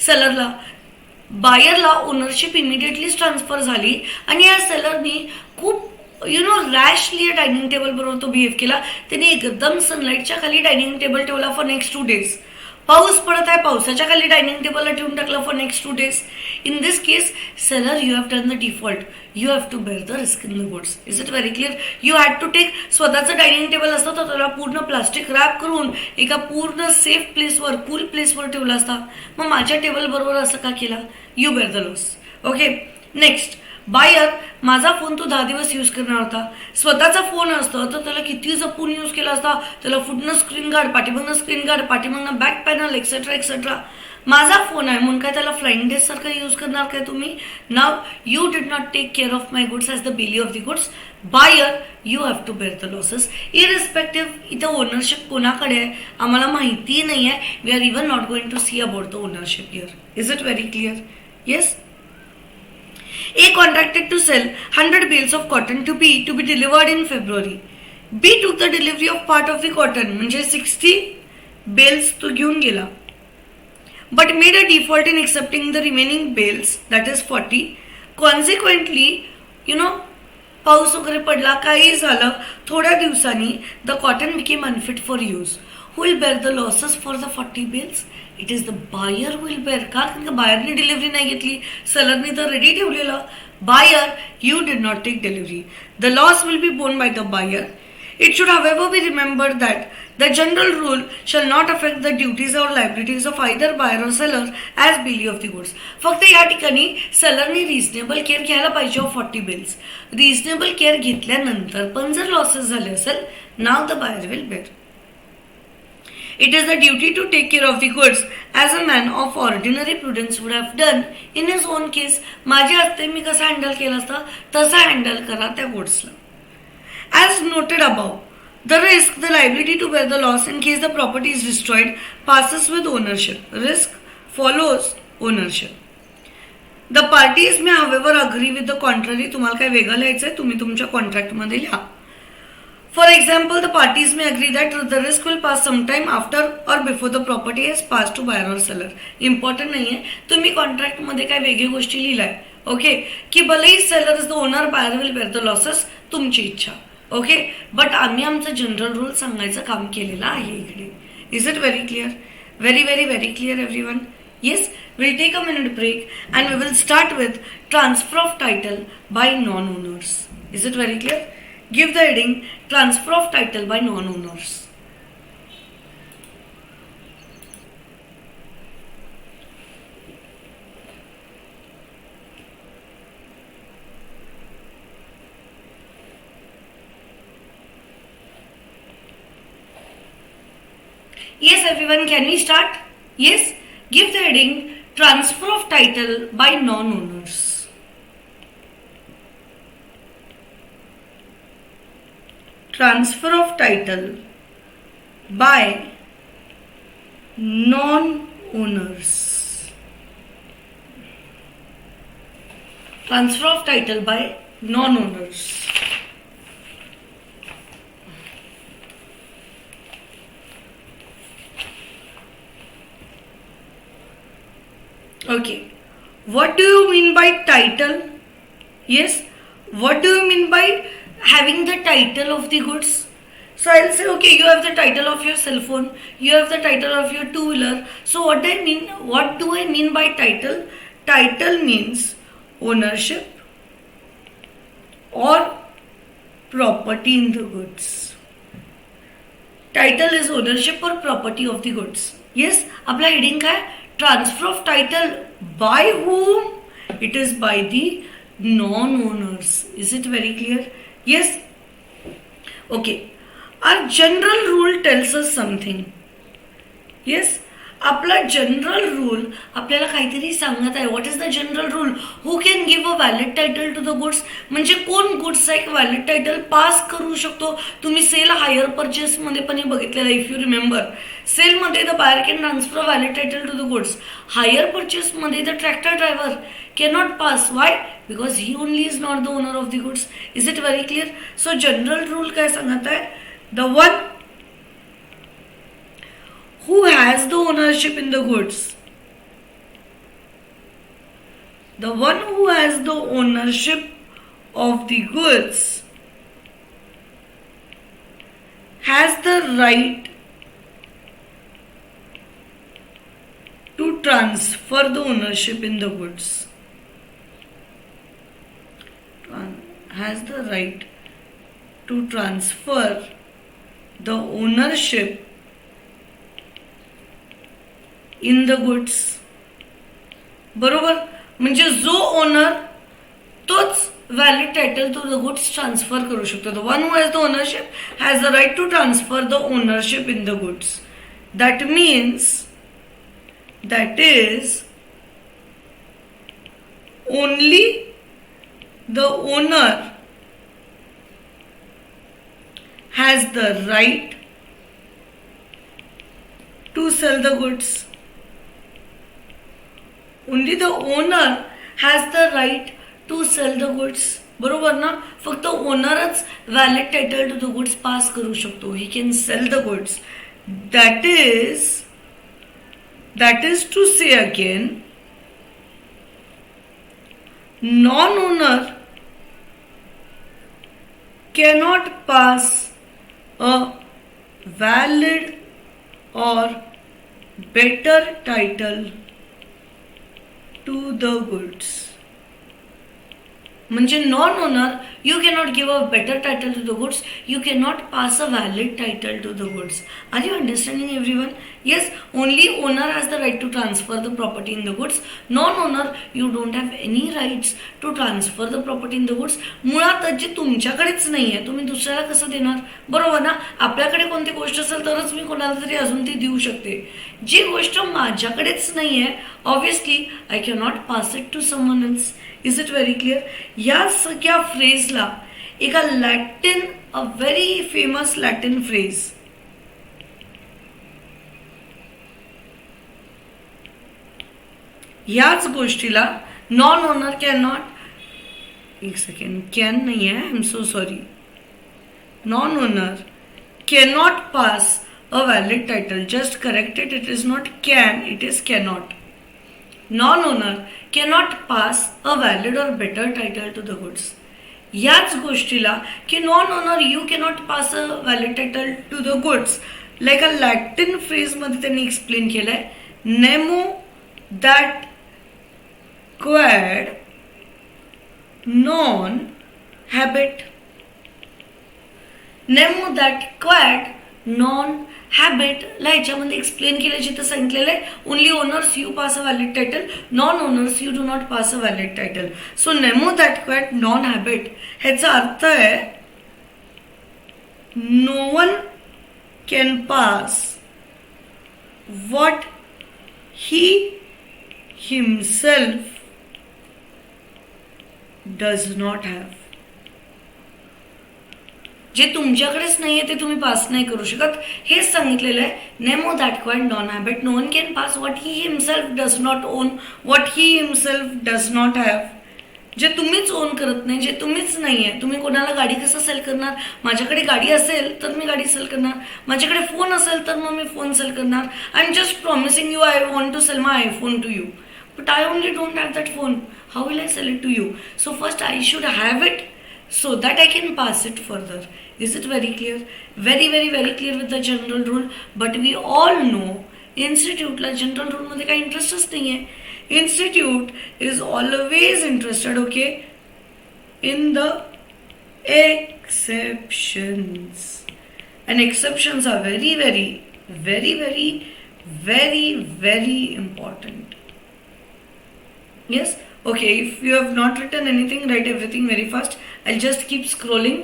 सेलरला, बायरला ownership इमिडिएटलीच transfer झाली आणि या सेलरनी खूप रॅशली dining table बरोबर तो बिहेव केला. त्यांनी एकदम सनलाईटच्या खाली डायनिंग टेबल ठेवला फॉर नेक्स्ट 2 days. पाऊस पडत आहे, पावसाच्या खाली डायनिंग टेबलला ठेवून टाकलं for next 2 days. In this case seller, you have done the default. You have to bear the risk in the goods. Is it very clear? You had to take. स्वतःचं dining table असतं तर त्याला पूर्ण plastic rap करून एका पूर्ण safe प्लेसवर, cool प्लेसवर ठेवला असता. मग माझ्या टेबल बरोबर असं का केला? You bear the loss. Okay, next. Buyer, माझा फोन तू 10 दिवस यूज करणार होता. स्वतःचा फोन असतं तर त्याला किती जपून यूज केला असता. त्याला फुटणं स्क्रीन गार्ड, पाठीमागनं स्क्रीन गार्ड, पाठीमागनं बॅक पॅनल, एक्सेट्रा एक्सेट्रा. माझा फोन आहे म्हणून काय त्याला फ्लाइंग डेज सारखं यूज करणार काय तुम्ही? नाव you did not take care of my goods as the bailee of the goods. Buyer, you have to bear the losses. Irrespective इथं ओनरशिप कोणाकडे आहे आम्हाला माहिती नाही आहे. We are even not going to see about the ownership here. Is it very clear? Yes. A contracted to sell 100 bales of cotton to be delivered in February. B took the delivery of part of the cotton, म्हणजे 60 bales तो घेऊन गेला. But made a default in accepting the remaining bales, that is 40. Consequently, पाऊस वगैरे पडला, काही झालं, थोड्या दिवसांनी the cotton became unfit for use. Who will bear the losses for the 40 bales? It is the buyer will bear. का? कारण का बायरने डिलिव्हरी नाही घेतली, सेलरने तर रेडी ठेवलेलं. Buyer, you did not take delivery. The loss will be borne by the buyer. It should however be remembered that the general rule shall not affect the duties or liabilities of either buyer or seller as billy of the goods. फक्त या ठिकाणी सेलरने reasonable care घ्यायला पाहिजे of 40 bills. Reasonable care घेतल्यानंतर पण जर losses झाले असेल, नाव the buyer will bear. It is the duty to take care of the goods as a man of ordinary prudence would have done in his own case. माझ्या हस्ते मी कसं handle केलं असतं तसं हँडल करा त्या गुड्सला. As noted above, the risk, the liability to bear the loss in case the property is destroyed passes with ownership. Risk follows ownership. The parties may however agree with the contrary. तुम्हाला काय वेगळं लिहायचंय तुम्ही तुमच्या कॉन्ट्रॅक्टमध्ये लिहा. For example, the parties may agree that the risk will pass sometime after or before the property has passed to buyer or seller. Important नाही आहे. तुम्ही कॉन्ट्रॅक्टमध्ये काय वेगळी गोष्टी लिहिलाय. ओके, की भलेही seller is the owner, buyer will bear the losses, तुमची इच्छा. ओके, बट आम्ही आमचं जनरल रूल सांगायचं काम केलेलं आहे इकडे. Is it very clear? Very very very clear everyone? Yes, we'll take a minute break and we will start with transfer of title by non-owners. Is it very clear? Give the heading transfer of title by non-owners. Yes, everyone, can we start? Yes, give the heading transfer of title by non-owners. Transfer of title by non-owners. Transfer of title by non-owners. Okay, what do you mean by title? Yes, what do you mean by having the title of the goods? So I'll say, okay, you have the title of your cell phone, you have the title of your two-wheeler. So what do I mean by title? Title means ownership or property in the goods. Title is ownership or property of the goods. Yes, आपला heading काय? Transfer of title by whom? It is by the non-owners. Is it very clear? Yes? Okay. Our general rule tells us something. Yes? आपला general rule आपल्याला काहीतरी सांगत आहे. What is the general rule? Who can give a valid title to the goods? म्हणजे कोण गुड्सचा एक valid title पास करू शकतो? तुम्ही सेल हायर परचेसमध्ये पण हे बघितलेलं आहे. इफ यू रिमेंबर, सेलमध्ये the buyer can transfer valid title to the goods. Hire परचेसमध्ये the tractor driver cannot pass. Why? Because he only is not the owner of the goods. Is it very clear? So general rule काय सांगत आहे? The one who has the ownership in the goods, the one who has the ownership of the goods has the right to transfer the ownership in the goods. Has the right to transfer the ownership in the goods. बरोबर, म्हणजे जो owner तोच valid title to the goods transfer करू शकतो. The one who has the ownership has the right to transfer the ownership in the goods. That means that is only the owner has the right to sell the goods. Only the owner has the right to sell the goods. बरोबर ना. फक्त ओनरच valid title to the goods pass करू शकतो. He can sell the goods. That is to say again, non-owner cannot pass a valid or better title to the goods. म्हणजे non owner you cannot give a better title to the goods. You cannot pass a valid title to the goods. Are you understanding everyone? Yes, only owner has the right to transfer the property in the goods. Non owner you don't have any rights to transfer the property in the goods. मुळात जे तुमच्याकडेच नाही आहे तुम्ही दुसऱ्याला कसं देणार? बरोबर ना. आपल्याकडे कोणती गोष्ट असेल तरच मी कोणाला तरी अजून ती देऊ शकते. जी गोष्ट माझ्याकडेच नाही आहे obviously I cannot pass it to someone else. Is it very clear? या सगळ्या फ्रेजला एका Latin, a very famous Latin phrase, याच गोष्टीला नॉन ओनर कॅन नॉट, एक सेकंड, कॅन नाही आहे, I am so sorry, non owner can not pass a valid title. Just correct it. It is not can, it is cannot. Non-owner cannot pass a valid or better title to the goods. याच गोष्टीला की non owner you cannot pass a valid title to the goods, like a Latin phrase मध्ये त्यांनी explain केलंय. Nemo dat quod non habet. Nemo dat quod non habet ला ह्याच्यामध्ये explain केलं, जिथं सांगितलेलं आहे only owners you pass a valid title, non owners you do not pass a valid title. So nemo dat quod non habet ह्याचा अर्थ आहे no one can pass what he himself does not have. जे तुमच्याकडेच नाहीये ते तुम्ही पास नाही करू शकत. हेच सांगितलेलं आहे. Nemo dat quod non habet. No one can pass what he himself does not own, what he himself does not have. जे तुम्हीच ओन करत नाही, जे तुम्हीच नाही आहे. तुम्ही कोणाला गाडी कसं सेल करणार? माझ्याकडे गाडी असेल तर मी गाडी सेल करणार. माझ्याकडे फोन असेल तर मग मी फोन सेल करणार. I am just promising you I want to sell my iPhone to you, but I only don't have that phone. How will I sell it to you? So first I should have it so that I can pass it further. Is it very clear? Very very very clear with the general rule. But we all know institute ला general rule मध्ये काही इंटरेस्टच नाही आहे. Institute is always interested, okay, in the exceptions, and exceptions are very very very very very very important. Yes. Okay, if you have not written anything, write everything very fast. I'll just keep scrolling.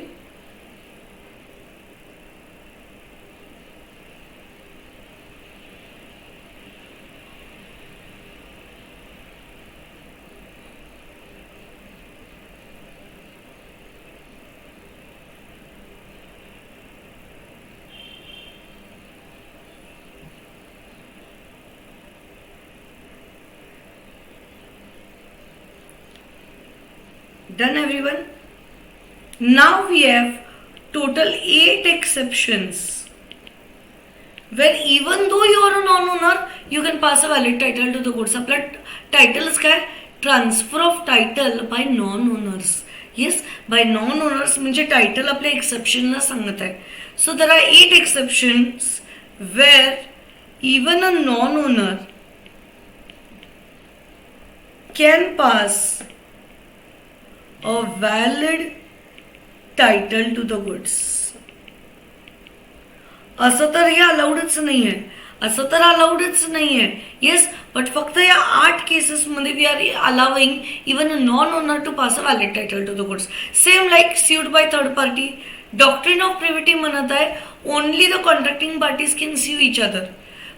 Done everyone? Now we have total 8 exceptions where even though you are a non-owner you can pass a valid title to the goods. आपला titles काय? Transfer of title by non owners. Yes, by non owners म्हणजे title आपल्या एक्सेप्शनला सांगत आहे. So there are 8 exceptions where even a non owner can pass a valid title to the goods. असं तर हे अलाउडच नाहीये, असं तर अलाउडच नाहीये. येस, बट फक्त या 8 केसेसमध्ये we are allowing even a non owner to pass a valid title to the goods. Same like sued by third party. Doctrine of privity म्हणत आहे only the contracting parties can sue each other.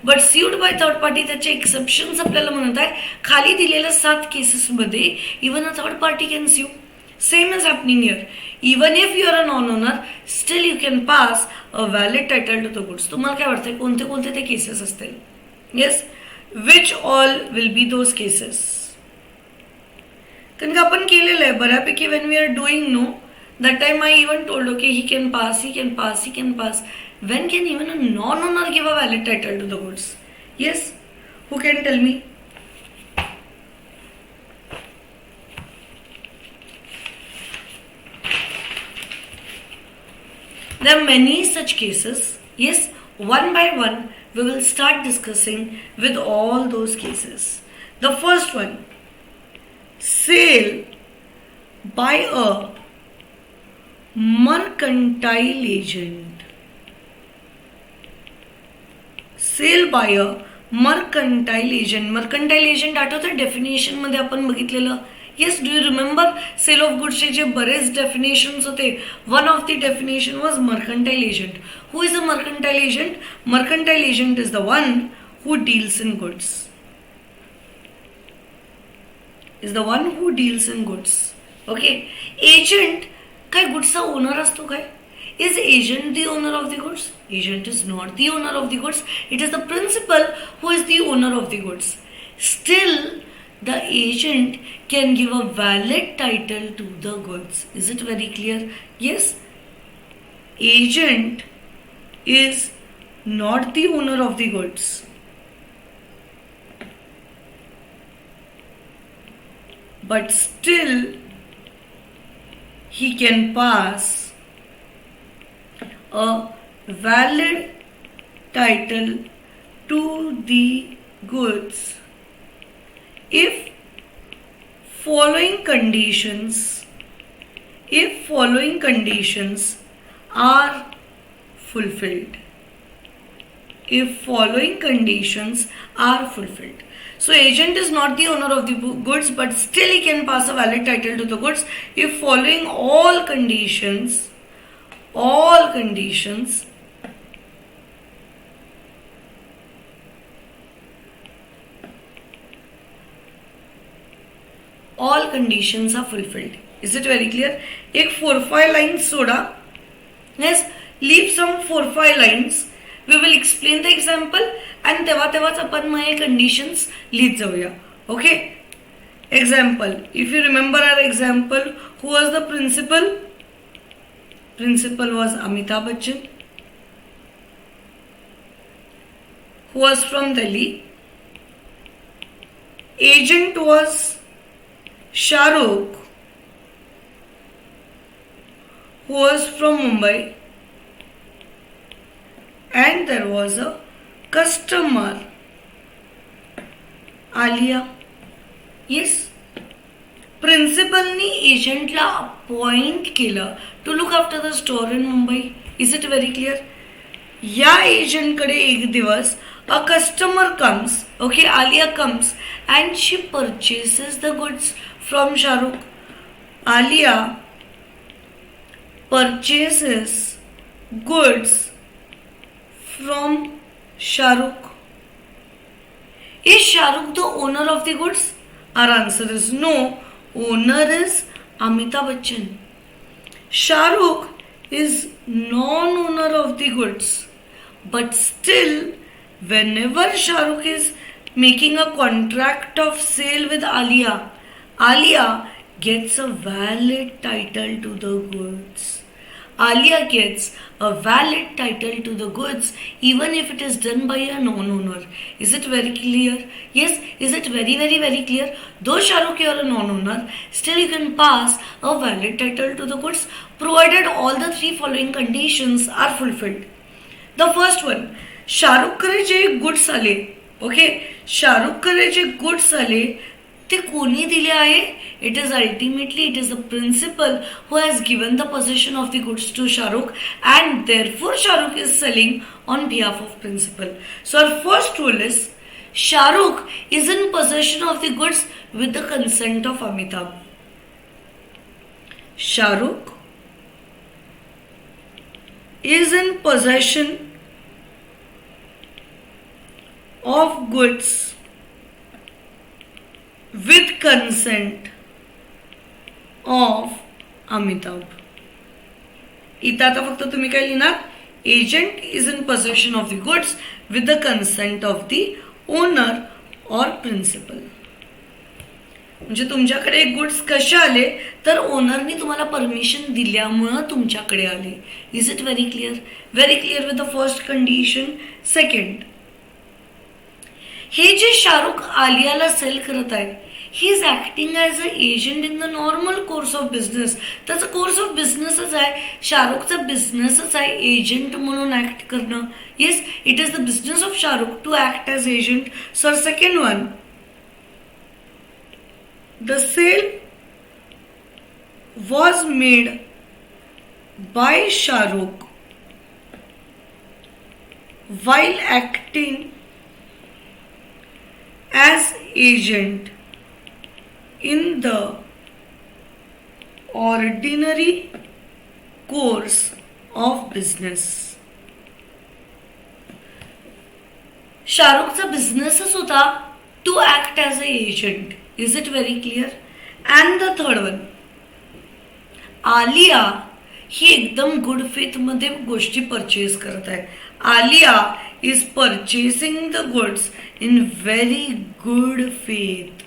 But sued by third party त्याचे exceptions आपल्याला म्हणत आहे खाली दिलेल्या 7 केसेसमध्ये even a third party can sue. Same is happening here. Even if you are a non owner still you can pass a valid title to the goods. तुम्हाला काय वाटतंय कोणते कोणते ते केसेस असतील? Yes, which all will be those cases? कारण का आपण केलेलं आहे बऱ्यापैकी when we are doing no that time I even told, okay, he can pass, he can pass, he can pass. When can even a non-owner give a valid title to the goods? Yes, who can tell me? There are many such cases. Yes, one by one we will start discussing with all those cases. The first one, sale by a mercantile agent. Sale by a mercantile agent. Mercantile agent आठवतं definition मध्ये आपण बघितलेलं. Yes, do you remember? Sale of गुड्सचे जे बरेच definitions होते, one of the definition was mercantile agent. Who is a mercantile agent? Mercantile agent is the one who deals in goods. Is the one who deals in goods. Okay, agent काय गुड्सचा owner असतो काय? Is agent the owner of the goods? Agent is not the owner of the goods. It is the principal who is the owner of the goods. Still the agent can give a valid title to the goods. Is it very clear? Yes, agent is not the owner of the goods, but still he can pass a valid title to the goods if following conditions are fulfilled. If following conditions are fulfilled. So agent is not the owner of the goods, but still he can pass a valid title to the goods if following all conditions are fulfilled. Is it very clear? एक 4-5 lines soda. Yes, leave some 4-5 lines. We will explain the example and तेव्हाच आपण मग हे conditions लिहित जाऊया. Okay? Example. If you remember our example, who was the principal? Principal was Amitabh Bachchan, who was from Delhi. Agent was Shah Rukh, who was from Mumbai, and there was a customer, Alia. Yes, प्रिन्सिपलनी एजंटला appoint केलं to look after the store in Mumbai. Is it very clear? या एजंटकडे एक दिवस a customer comes. Okay, Alia comes and she purchases the goods from Shahrukh. Alia purchases goods from Shahrukh. Is Shahrukh the owner of the goods? Our answer is no. Owner is Amitabh Bachchan. Shah Rukh is non-owner of the goods, but still whenever Shah Rukh is making a contract of sale with Alia gets a valid title to the goods. Alia gets a valid title to the goods even if it is done by a non-owner. Is it very clear? Yes, is it very clear? Though Shah Rukh, you are a non-owner, still you can pass a valid title to the goods provided all the three following conditions are fulfilled. The first one, शाहरुखकडे जे goods आले, okay, शाहरुखकडे जे goods आले ते कोणी दिले आहे? It is ultimately it is the principal who has given the possession of the goods to Shahrukh and therefore Shahrukh is selling on behalf of principal. So our first rule is Shahrukh is in possession of the goods with the consent of Amitabh. Shahrukh is in possession of goods with consent of Amitabh. इथं आता फक्त तुम्ही काय लिहिणार? Agent is in possession of the goods with the consent of the owner और principal. म्हणजे तुमच्याकडे goods कसे आले तर ओनरनी तुम्हाला परमिशन दिल्यामुळं तुमच्याकडे आले. Is it very clear? Very clear with the first condition. Second, हे जे शाहरुख आलियाला सेल करत आहे, he is acting as a agent in the normal course of business. त्याचा कोर्स ऑफ बिझनेसच आहे, शाहरुखचा बिझनेसच आहे एजंट म्हणून ऍक्ट करणं. Yes, it is the business of Shahrukh to act as agent. Sir second one, the sale was made by Shah Rukh while acting as agent in the ordinary course of business. शाहरुखचा बिझनेसच होता to act as a agent. Is it very clear? And the third one, Alia ही एकदम good faith मध्ये गोष्टी purchase करत आहे. Alia is purchasing the goods in very good faith.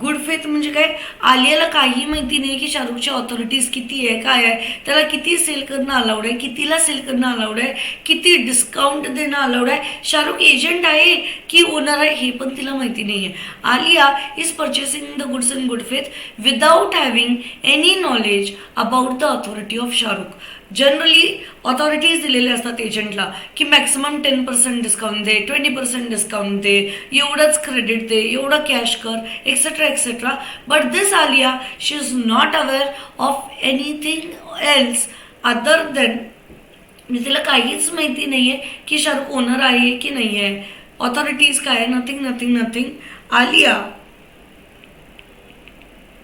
Good faith म्हणजे काय? आलियाला काही माहिती नाही की शाहरुखची ऑथॉरिटीज किती आहे, काय आहे, त्याला किती सेल करणं अलाउड आहे, कितीला सेल करणं अलाउड आहे, किती डिस्काउंट देणं अलाउड आहे, शाहरुख एजंट आहे की ओनर आहे हे पण तिला माहिती नाही आहे. Alia is purchasing the goods in good faith without having any knowledge about the authority of Shahrukh. Generally authorities दिलेल्या असतात एजंटला की मॅक्सिमम 10% डिस्काउंट दे, 20% डिस्काउंट दे, एवढंच क्रेडिट दे, एवढं कॅश कर, etcetera etcetera. But this Alia, she is not aware of anything else other than, म्हणजे तिला काहीच माहिती नाही आहे की शाहरुख ओनर आहे की नाही आहे, ऑथॉरिटीज काय आहे, nothing nothing nothing. Alia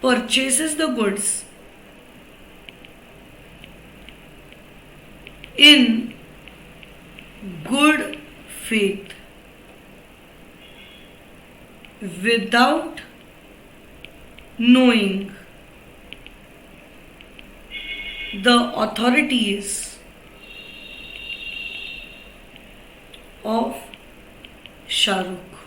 purchases the goods in good faith without knowing the authorities of Shahrukh.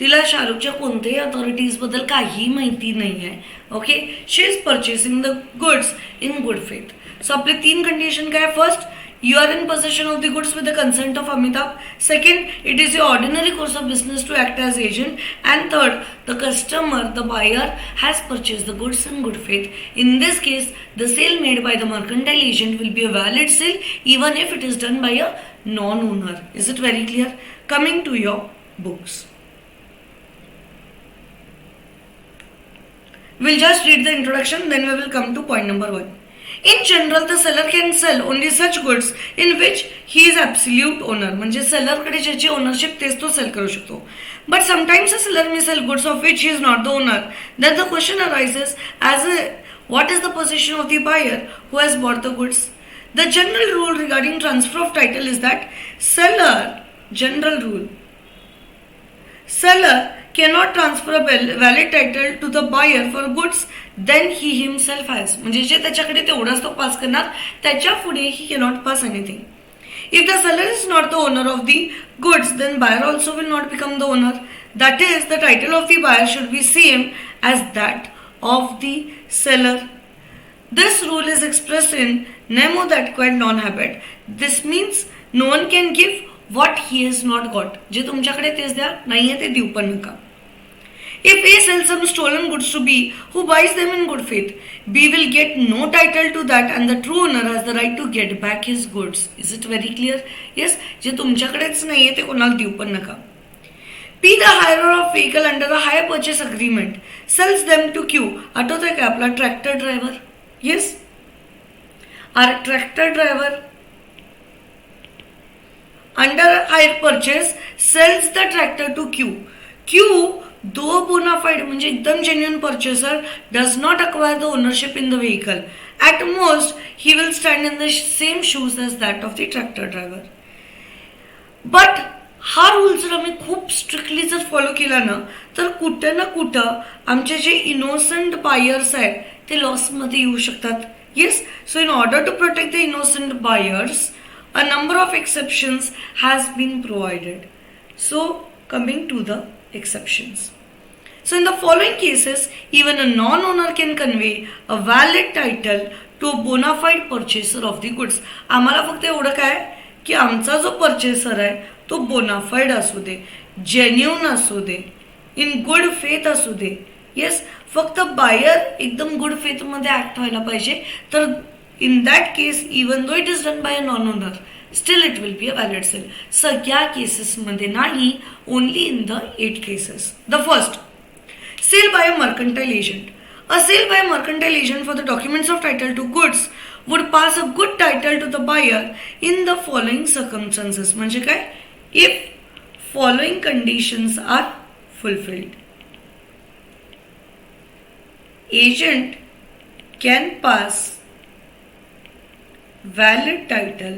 तिला शाहरुखच्या कोणत्याही अथॉरिटीज बद्दल काही माहिती नाही आहे. Okay, she is purchasing the goods in good faith. So आपले तीन कंडिशन काय? First, you are in possession of the goods with the consent of Amitabh. Second, it is your ordinary course of business to act as agent. And third, the customer, the buyer has purchased the goods in good faith. In this case, the sale made by the mercantile agent will be a valid sale even if it is done by a non-owner. Is it very clear? Coming to your books, we'll just read the introduction, then we will come to point number 1. In general, the seller can sell only such goods in which he is absolute owner. म्हणजे सेलरकडे ज्याची ownership तेच तो cell करू शकतो. But sometimes a seller may sell goods of which he is not the owner. Then the question arises as what is the position of the buyer who has bought the goods? The general rule regarding transfer of title is that general rule, seller cannot transfer a valid title to the buyer for goods then he himself has. म्हणजे जे त्याच्याकडे तेवढाच तो पास करणार, त्याच्या पुढे he cannot pass anything. If the seller is not the owner of the goods, then buyer also will not become the owner. That is, the title of the buyer should be same as that of the seller. This rule is expressed in nemo that quid non habet. This means no one can give what he has not got. जे तुमच्याकडे तेच द्या, नाहीये ते देऊ पण नका. If A sells some stolen goods to B, who buys them in good faith, B will get no title to that and the true owner has the right to get back his goods. Is it very clear? Yes, जे तुमच्याकडेच नाहीये ते कोणाला देऊ पण नका. P, the hirer of vehicle under the hire purchase agreement, sells them to Q. आठवतोय का आपला tractor driver? Yes? Our tractor driver under hire purchase sells the tractor to Q. Q, though bona fide म्हणजे एकदम genuine purchaser, does not acquire the ownership in the vehicle. At most, he will stand in the same shoes as that of the tractor driver. But हा rule जर आम्ही खूप strictly जर follow केला ना तर कुठं ना कुठं आमचे जे इनोसंट बायर्स आहेत ते लॉसमध्ये येऊ शकतात. Yes, so in order to protect the innocent buyers a number of exceptions has been provided. So coming to the exceptions. So in the following cases, even a non-owner can convey a valid title to a bona fide purchaser of the goods. आम्हाला फक्त एवढं काय की आमचा जो पर्चेसर आहे तो bonafide असू दे, जेन्युन असू दे, इन गुड फेथ असू दे. येस, फक्त बायर एकदम गुड फेथमध्ये ऍक्ट व्हायला पाहिजे. तर in that case even though it is done by a non owner, still it will be a valid sale. सगळ्या केसेसमध्ये नाही, only in the 8 cases. The first, sale by a mercantile agent. A sale by a mercantile agent for the documents of title to goods would pass a good title to the buyer in the following circumstances. म्हणजे काय? If following conditions are fulfilled. Agent can pass valid title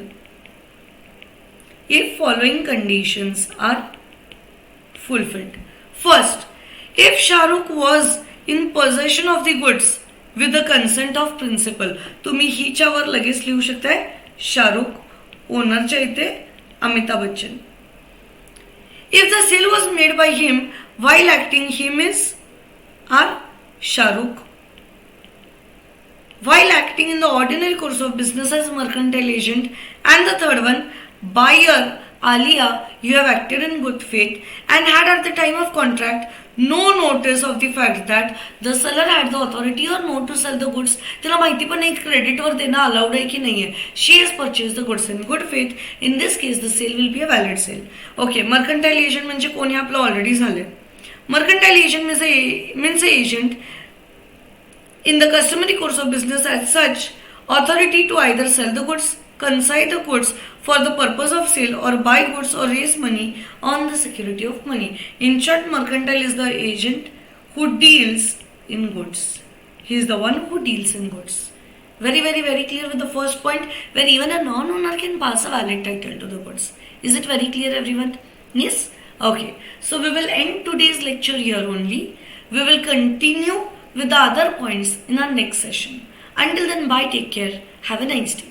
if following conditions are fulfilled. First, if Shahrukh was in possession of the goods with the consent of principal. तुम्ही हिच्यावर लगेच लिहू शकताय शाहरुख, ओनरच्या इथे Amitabh Bachchan. If the sale was made by him while acting, him is R. Shahrukh. While acting in the ordinary course of business as mercantile agent. And the third one, buyer Alia, you have acted in good faith and had at the time of contract no notice of the fact that the seller had the authority or no to sell the goods. तिला माहिती पण नाही क्रेडिटवर देणं allowed आहे की नाही आहे. She has purchased the goods in good faith. In this case, the sale will be a valid sale. Okay, mercantile agent म्हणजे कोणी आपलं ऑलरेडी झालंय. Mercantile agent means an agent in the customary course of business as such authority to either sell the goods, consign the goods for the purpose of sale or buy goods or raise money on the security of money. In short, mercantile is the agent who deals in goods. He is the one who deals in goods. Very, very, very clear with the first point where even a non-owner can pass a valid title to the goods. Is it very clear, everyone? Yes? Okay. So we will end today's lecture here only. We will continue with the other points in our next session. Until then, bye, take care. Have a nice day.